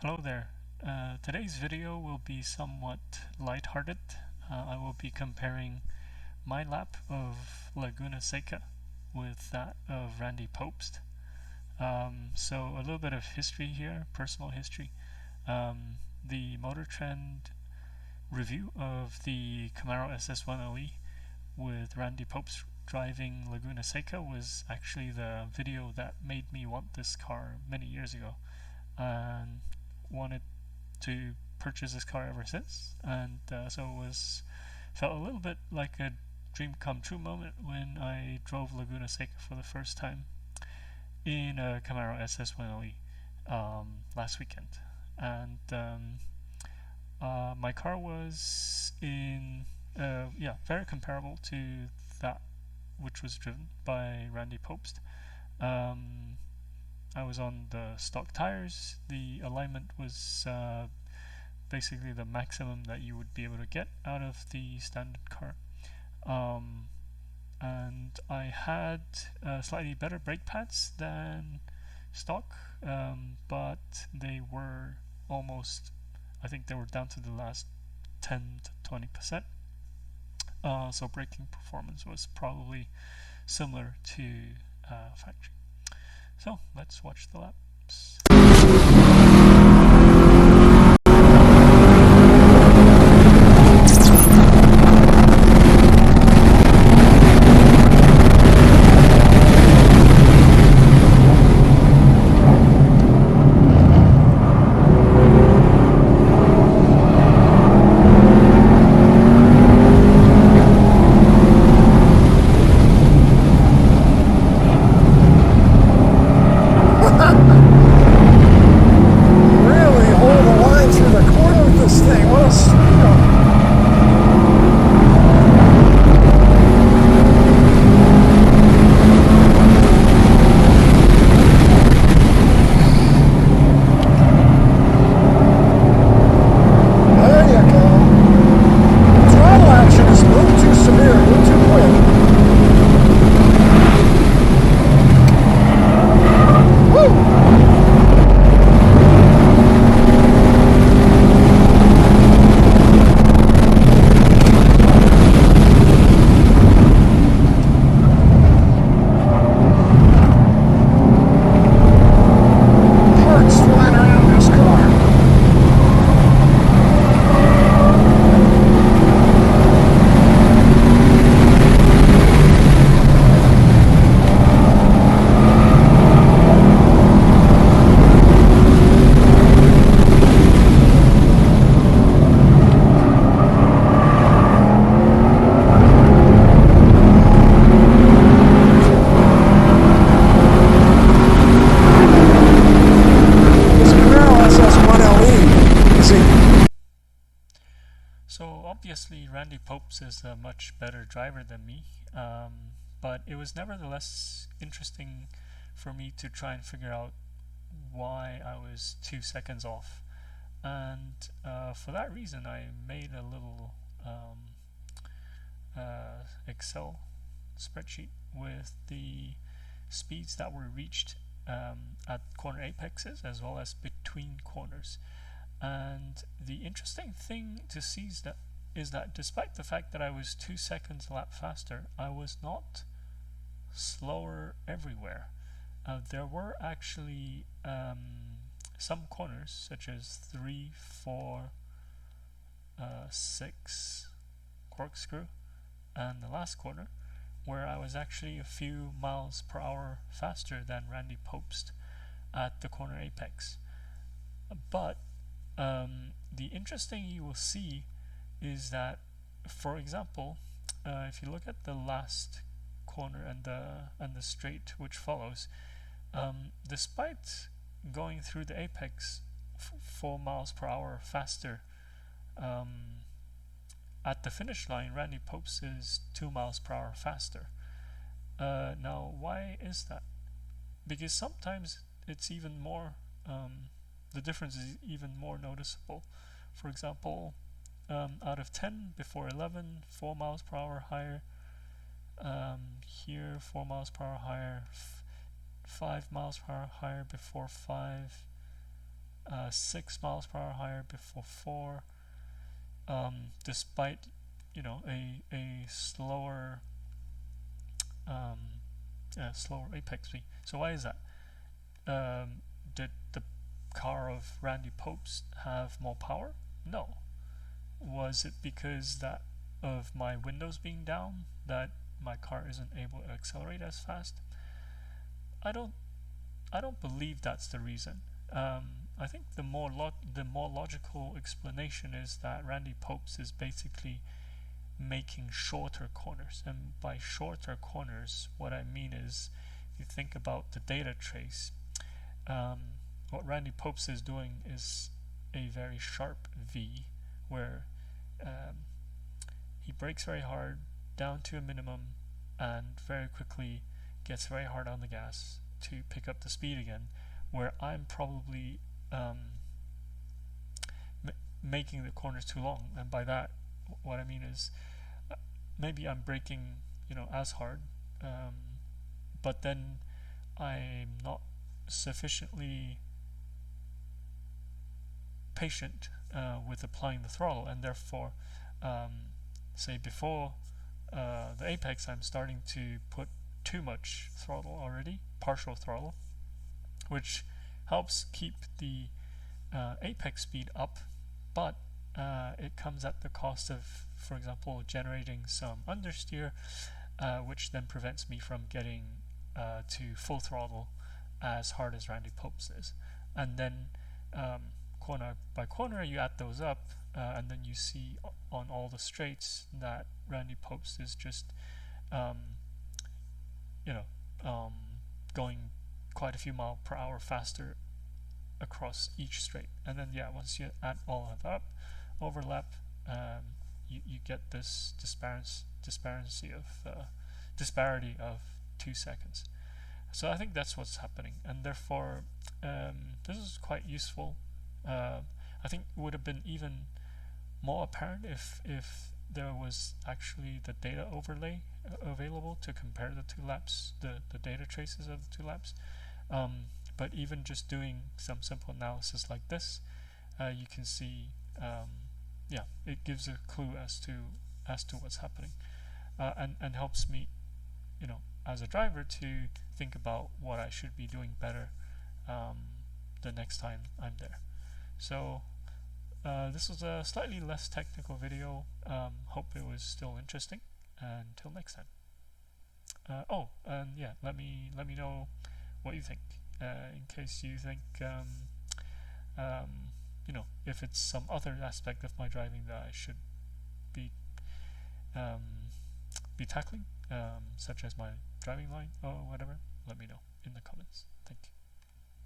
Hello there. Today's video will be somewhat lighthearted. I will be comparing my lap of Laguna Seca with that of Randy Pobst. So a little bit of history here, personal history. The Motor Trend review of the Camaro SS1LE with Randy Pobst driving Laguna Seca was actually the video that made me want this car many years ago, and wanted to purchase this car ever since. And so it felt a little bit like a dream come true moment when I drove Laguna Seca for the first time in a Camaro SS1LE last weekend. And my car was very comparable to that which was driven by Randy Pobst. I was on the stock tires. The alignment was basically the maximum that you would be able to get out of the standard car. And I had slightly better brake pads than stock, but they were almost, I think they were down to the last 10 to 20%. So braking performance was probably similar to factory. So let's watch the laps. So obviously Randy Pobst is a much better driver than me, but it was nevertheless interesting for me to try and figure out why I was 2 seconds off. And for that reason I made a little Excel spreadsheet with the speeds that were reached at corner apexes as well as between corners. And the interesting thing to see is that despite the fact that I was 2 seconds a lap faster, I was not slower everywhere. There were actually some corners, such as 3, 4, 6 corkscrew, and the last corner, where I was actually a few miles per hour faster than Randy Pobst at the corner apex. But the interesting you will see is that, for example, if you look at the last corner and the straight which follows, despite going through the apex 4 miles per hour faster, at the finish line Randy Pobst is 2 miles per hour faster. Now why is that? Because sometimes it's even more the difference is even more noticeable. For example, out of 10 before 11, 4 miles per hour higher. Here 4 miles per hour higher, 5 miles per hour higher before 5, 6 miles per hour higher before 4, despite a slower apex speed. So why is that? Did the car of Randy Pobst have more power? No. Was it because that of my windows being down that my car isn't able to accelerate as fast? I don't believe that's the reason. I think the more logical explanation is that Randy Pobst is basically making shorter corners, and by shorter corners, what I mean is, if you think about the data trace, what Randy Pobst is doing is a very sharp V, where he brakes very hard down to a minimum and very quickly gets very hard on the gas to pick up the speed again, where I'm probably making the corners too long. And by that, what I mean is, maybe I'm braking as hard, but then I'm not sufficiently patient with applying the throttle, and therefore say before the apex I'm starting to put too much throttle already, partial throttle, which helps keep the apex speed up, but it comes at the cost of, for example, generating some understeer, which then prevents me from getting to full throttle as hard as Randy Pobst is. And then corner by corner you add those up, and then you see on all the straights that Randy Pobst is just going quite a few miles per hour faster across each straight. And then once you add all of that up, overlap, you get this disparity of 2 seconds. So I think that's what's happening, and therefore this is quite useful. I think it would have been even more apparent if there was actually the data overlay available to compare the two laps, the data traces of the two laps. But even just doing some simple analysis like this, you can see, it gives a clue as to what's happening, and helps me, as a driver, to think about what I should be doing better the next time I'm there. So this was a slightly less technical video. Hope it was still interesting. Until next time. Let me know what you think. In case you think if it's some other aspect of my driving that I should be tackling, such as my driving line or whatever, let me know in the comments. Thank you.